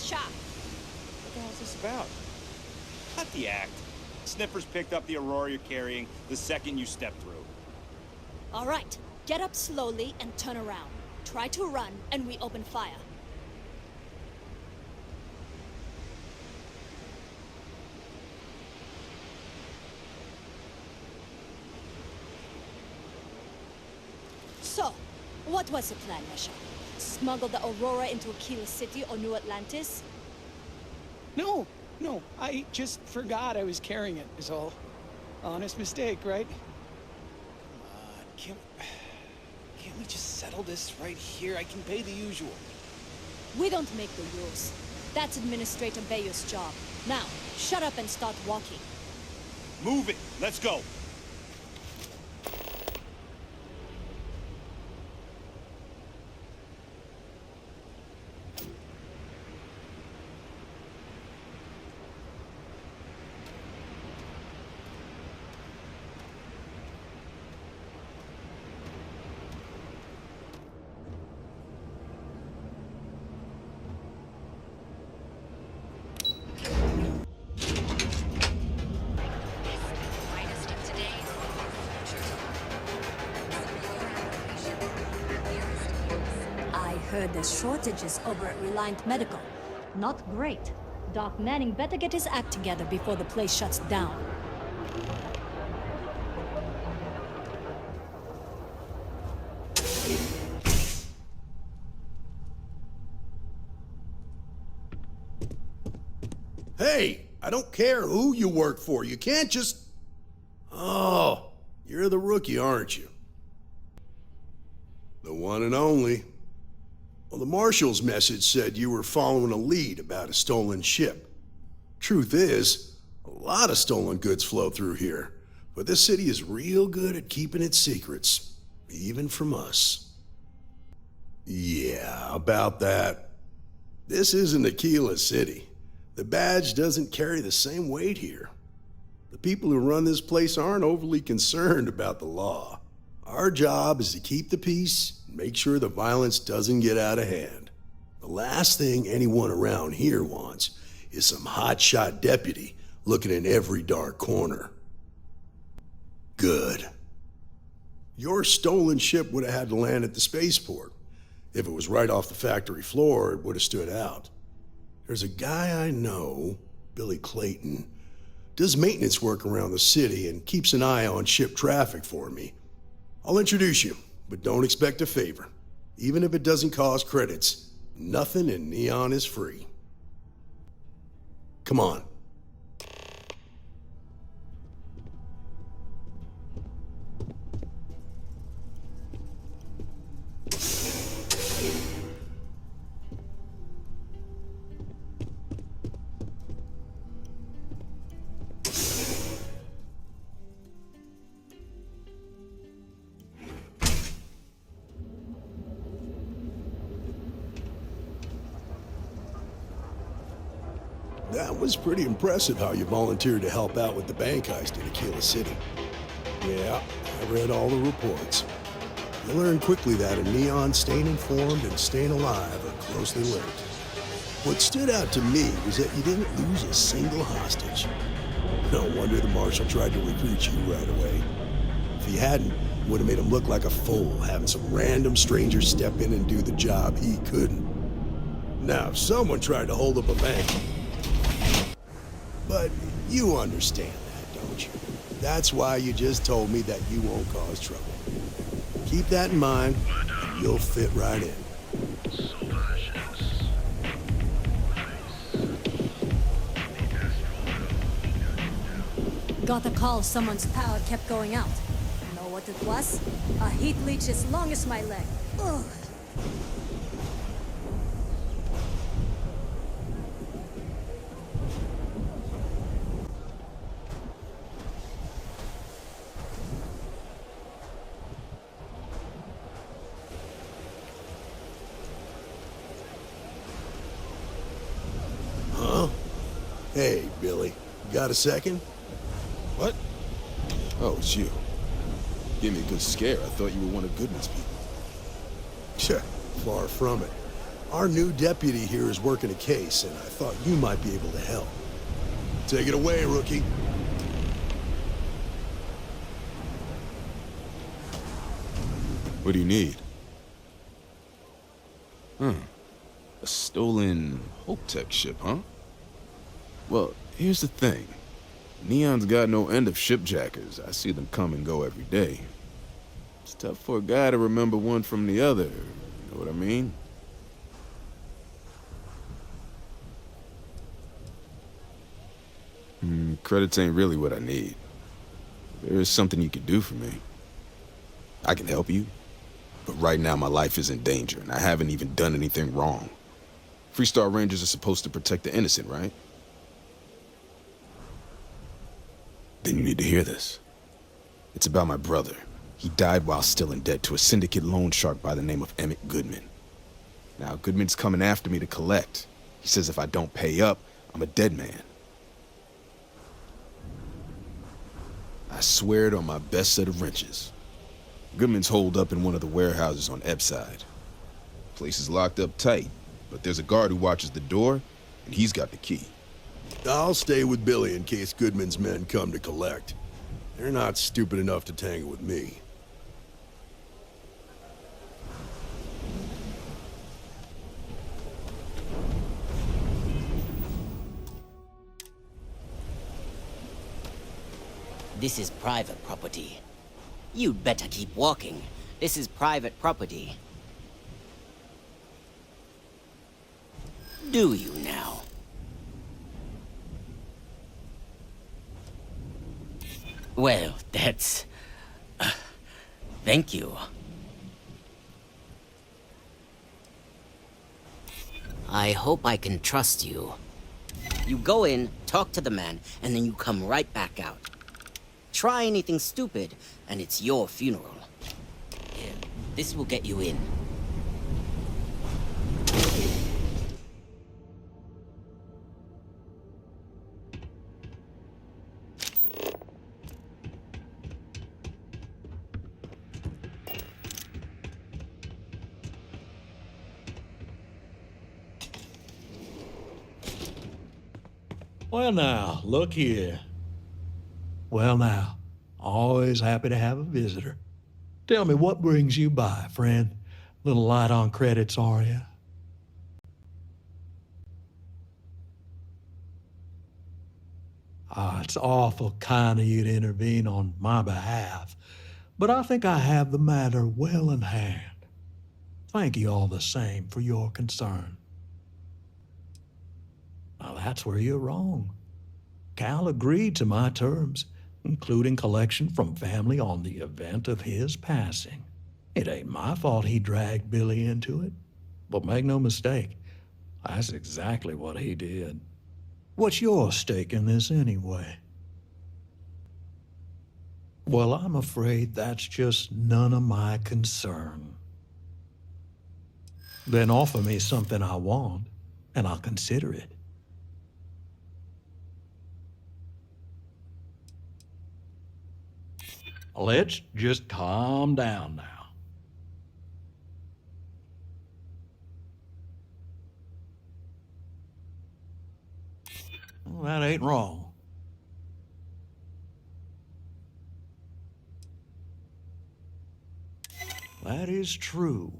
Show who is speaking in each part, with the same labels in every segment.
Speaker 1: militia.
Speaker 2: What the hell is this about? Cut the act. Sniffers picked up the Aurora you're carrying the second you stepped through.
Speaker 1: All right, get up slowly and turn around. Try to run, and we open fire. So, what was the plan, Misha? Smuggle the Aurora into Aquila City or New Atlantis?
Speaker 3: No, I just forgot I was carrying it, is all. Honest mistake, right?
Speaker 4: Can't we just settle this right here? I can pay the usual.
Speaker 1: We don't make the rules. That's Administrator Bayer's job. Now, shut up and start walking.
Speaker 2: Move it! Let's go!
Speaker 1: Heard there's shortages over at Reliant Medical. Not great. Doc Manning better get his act together before the place shuts down.
Speaker 5: Hey, I don't care who you work for. You can't just... Oh, you're the rookie, aren't you? The one and only. Well, the marshal's message said you were following a lead about a stolen ship. Truth is, a lot of stolen goods flow through here, but this city is real good at keeping its secrets, even from us. Yeah, about that. This isn't Aquila City. The badge doesn't carry the same weight here. The people who run this place aren't overly concerned about the law. Our job is to keep the peace, make sure the violence doesn't get out of hand. The last thing anyone around here wants is some hotshot deputy looking in every dark corner. Good. Your stolen ship would have had to land at the spaceport. If it was right off the factory floor, it would have stood out. There's a guy I know, Billy Clayton, does maintenance work around the city and keeps an eye on ship traffic for me. I'll introduce you, but don't expect a favor. Even if it doesn't cost credits, nothing in Neon is free. Come on. That was pretty impressive how you volunteered to help out with the bank heist in Aquila City. Yeah, I read all the reports. You learned quickly that in Neon, staying informed and staying alive are closely linked. What stood out to me was that you didn't lose a single hostage. No wonder the marshal tried to recruit you right away. If he hadn't, it would have made him look like a fool, having some random stranger step in and do the job he couldn't. Now, if someone tried to hold up a bank, but you understand that, don't you? That's why you just told me that you won't cause trouble. Keep that in mind, and you'll fit right in.
Speaker 1: Got a call someone's power kept going out. Know what it was? A heat leech as long as my leg. Ugh.
Speaker 5: Hey, Billy, got a second?
Speaker 6: What? Oh, it's you. Gave me a good scare. I thought you were one of Goodman's people.
Speaker 5: Far from it. Our new deputy here is working a case, and I thought you might be able to help. Take it away, rookie.
Speaker 6: What do you need? A stolen Hope-Tech ship, huh? Well, here's the thing. Neon's got no end of shipjackers. I see them come and go every day. It's tough for a guy to remember one from the other, you know what I mean? Credits ain't really what I need. There is something you can do for me. I can help you, but right now my life is in danger, and I haven't even done anything wrong. Freestar Rangers are supposed to protect the innocent, right? Then you need to hear this. It's about my brother. He died while still in debt to a syndicate loan shark by the name of Emmett Goodman. Now, Goodman's coming after me to collect. He says if I don't pay up, I'm a dead man. I swear it on my best set of wrenches. Goodman's holed up in one of the warehouses on Epside. Place is locked up tight, but there's a guard who watches the door, and he's got the key.
Speaker 5: I'll stay with Billy in case Goodman's men come to collect. They're not stupid enough to tangle with me.
Speaker 7: This is private property. You'd better keep walking. This is private property. Do you now? Well, that's... thank you. I hope I can trust you. You go in, talk to the man, and then you come right back out. Try anything stupid, and it's your funeral. Here, this will get you in.
Speaker 8: Well now, look here. Well now, always happy to have a visitor. Tell me, what brings you by, friend? Little light on credits, are you? It's awful kind of you to intervene on my behalf, but I think I have the matter well in hand. Thank you all the same for your concern. Now that's where you're wrong. Cal agreed to my terms, including collection from family on the event of his passing. It ain't my fault he dragged Billy into it, but make no mistake, that's exactly what he did. What's your stake in this anyway? Well, I'm afraid that's just none of my concern. Then offer me something I want, and I'll consider it. Let's just calm down now. Well, that ain't wrong. That is true.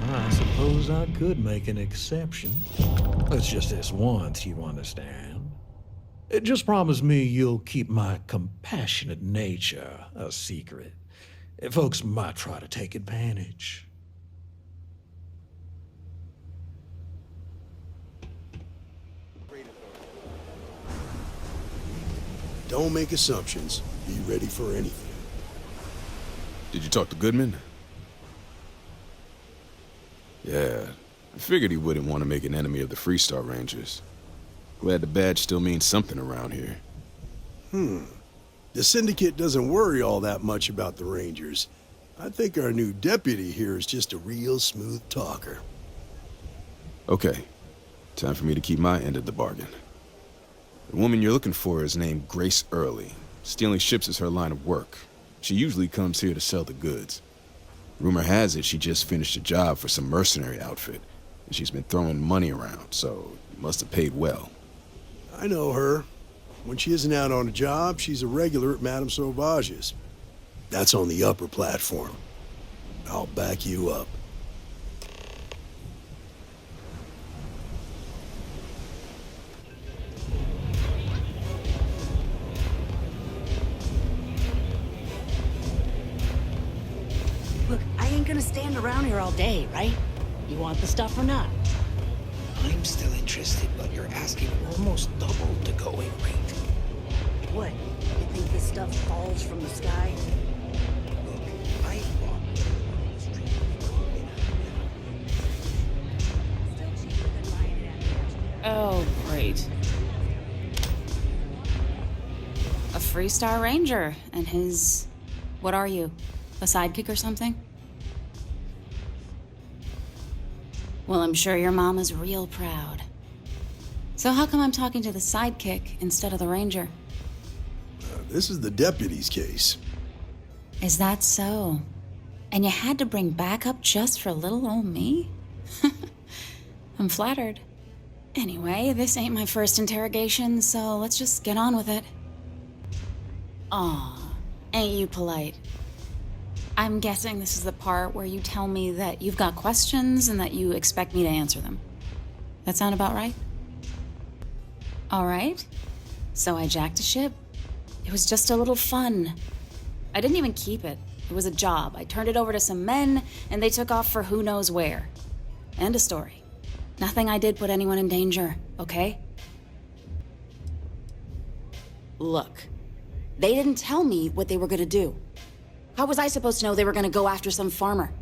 Speaker 8: I suppose I could make an exception. It's just this once, you understand. Just promise me you'll keep my compassionate nature a secret. Folks might try to take advantage.
Speaker 5: Don't make assumptions. Be ready for anything.
Speaker 6: Did you talk to Goodman? Yeah, I figured he wouldn't want to make an enemy of the Freestar Rangers. Glad the badge still means something around here.
Speaker 5: The Syndicate doesn't worry all that much about the Rangers. I think our new deputy here is just a real smooth talker.
Speaker 6: Okay, time for me to keep my end of the bargain. The woman you're looking for is named Grace Early. Stealing ships is her line of work. She usually comes here to sell the goods. Rumor has it she just finished a job for some mercenary outfit, and she's been throwing money around, so must have paid well.
Speaker 5: I know her. When she isn't out on a job, she's a regular at Madame Sauvage's. That's on the upper platform. I'll back you up.
Speaker 1: Look, I ain't gonna stand around here all day, right? You want the stuff or not?
Speaker 4: I'm still interested, but you're asking almost double the going rate.
Speaker 1: What? You think this stuff falls from the sky?
Speaker 4: Look, I walked the street.
Speaker 9: Oh, great. A Freestar Ranger and his... What are you? A sidekick or something? Well, I'm sure your mom is real proud. So how come I'm talking to the sidekick instead of the ranger?
Speaker 5: This is the deputy's case.
Speaker 9: Is that so? And you had to bring backup just for little old me? I'm flattered. Anyway, this ain't my first interrogation, so let's just get on with it. Aw, ain't you polite? I'm guessing this is the part where you tell me that you've got questions and that you expect me to answer them. That sound about right? All right. So I jacked a ship. It was just a little fun. I didn't even keep it. It was a job. I turned it over to some men, and they took off for who knows where. End of story. Nothing I did put anyone in danger, okay? Look, they didn't tell me what they were gonna do. How was I supposed to know they were gonna go after some farmer?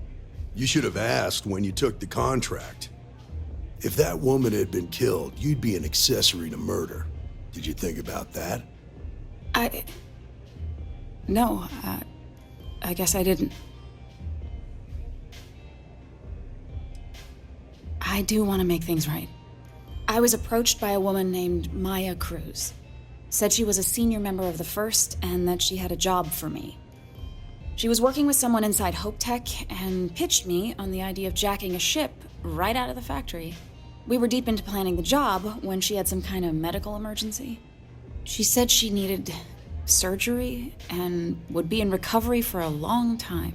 Speaker 5: You should have asked when you took the contract. If that woman had been killed, you'd be an accessory to murder. Did you think about that?
Speaker 9: No, I guess I didn't. I do want to make things right. I was approached by a woman named Maya Cruz. Said she was a senior member of the First and that she had a job for me. She was working with someone inside Hope Tech and pitched me on the idea of jacking a ship right out of the factory. We were deep into planning the job when she had some kind of medical emergency. She said she needed surgery and would be in recovery for a long time.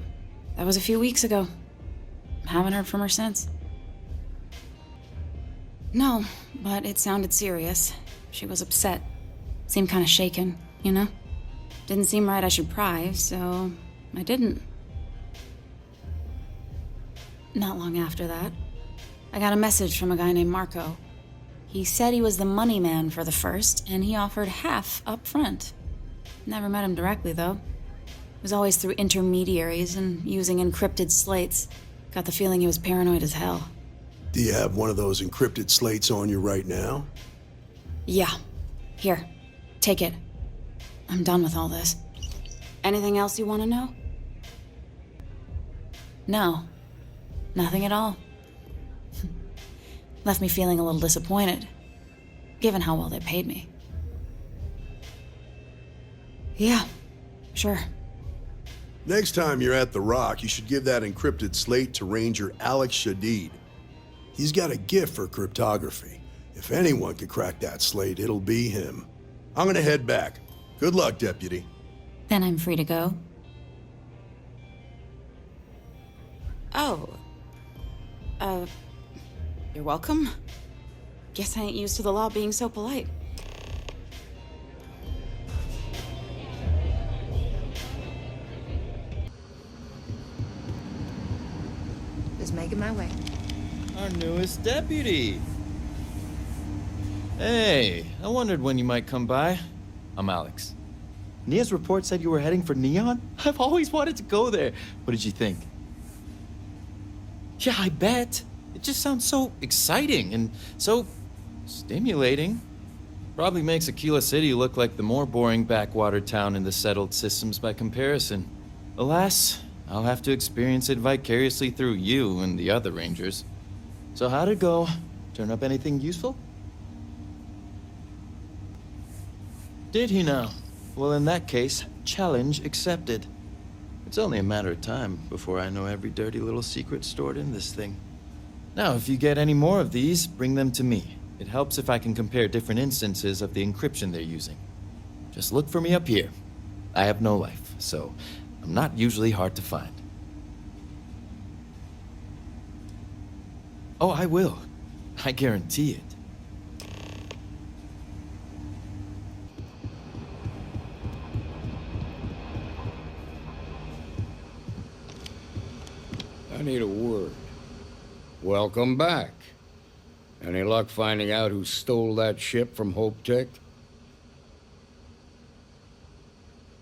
Speaker 9: That was a few weeks ago. Haven't heard from her since. No, but it sounded serious. She was upset. Seemed kind of shaken, you know? Didn't seem right I should pry, so I didn't. Not long after that, I got a message from a guy named Marco. He said he was the money man for the First, and he offered half up front. Never met him directly, though. It was always through intermediaries and using encrypted slates. Got the feeling he was paranoid as hell.
Speaker 5: Do you have one of those encrypted slates on you right now?
Speaker 9: Yeah. Here. Take it. I'm done with all this. Anything else you want to know? No. Nothing at all. Left me feeling a little disappointed, given how well they paid me. Yeah, sure.
Speaker 5: Next time you're at the Rock, you should give that encrypted slate to Ranger Alex Shadid. He's got a gift for cryptography. If anyone could crack that slate, it'll be him. I'm gonna head back. Good luck, Deputy.
Speaker 9: Then I'm free to go. Oh. You're welcome. Guess I ain't used to the law being so polite.
Speaker 1: Just making my way.
Speaker 10: Our newest deputy. Hey, I wondered when you might come by. I'm Alex. Nia's report said you were heading for Neon? I've always wanted to go there. What did you think? Yeah, I bet. It just sounds so exciting and so stimulating. Probably makes Aquila City look like the more boring backwater town in the settled systems by comparison. Alas, I'll have to experience it vicariously through you and the other Rangers. So how'd it go? Turn up anything useful? Did he now? Well, in that case, challenge accepted. It's only a matter of time before I know every dirty little secret stored in this thing. Now, if you get any more of these, bring them to me. It helps if I can compare different instances of the encryption they're using. Just look for me up here. I have no life, so I'm not usually hard to find. Oh, I will. I guarantee it.
Speaker 11: I need a word. Welcome back. Any luck finding out who stole that ship from Hope Tech?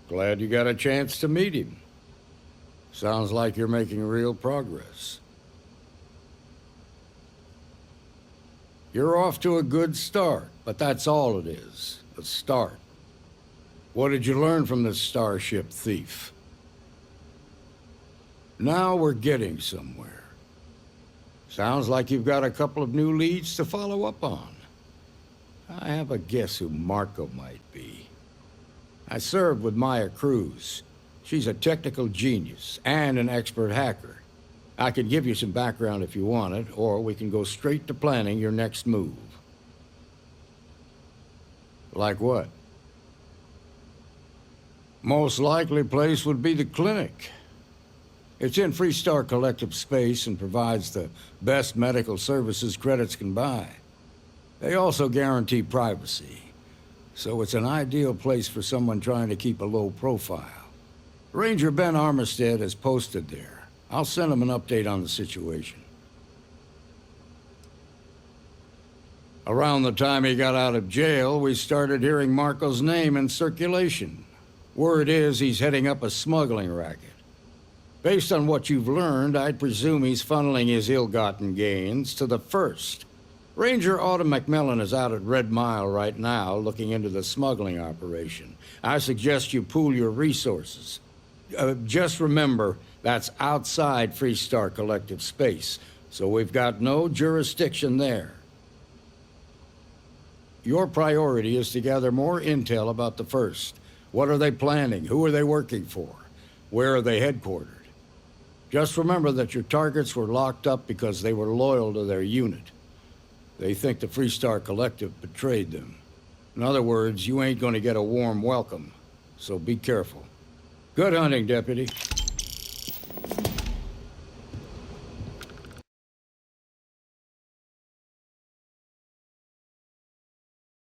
Speaker 11: Glad you got a chance to meet him. Sounds like you're making real progress. You're off to a good start, but that's all it is, a start. What did you learn from this starship thief? Now we're getting somewhere. Sounds like you've got a couple of new leads to follow up on. I have a guess who Marco might be. I served with Maya Cruz. She's a technical genius and an expert hacker. I can give you some background if you want it, or we can go straight to planning your next move. Like what? Most likely place would be the clinic. It's in Freestar Collective space and provides the best medical services credits can buy. They also guarantee privacy, so it's an ideal place for someone trying to keep a low profile. Ranger Ben Armistead is posted there. I'll send him an update on the situation. Around the time he got out of jail, we started hearing Marco's name in circulation. Word is he's heading up a smuggling racket. Based on what you've learned, I'd presume he's funneling his ill-gotten gains to the First. Ranger Autumn McMillan is out at Red Mile right now, looking into the smuggling operation. I suggest you pool your resources. Just remember, that's outside Freestar Collective space, so we've got no jurisdiction there. Your priority is to gather more intel about the First. What are they planning? Who are they working for? Where are they headquartered? Just remember that your targets were locked up because they were loyal to their unit. They think the Freestar Collective betrayed them. In other words, you ain't gonna get a warm welcome, so be careful. Good hunting, Deputy.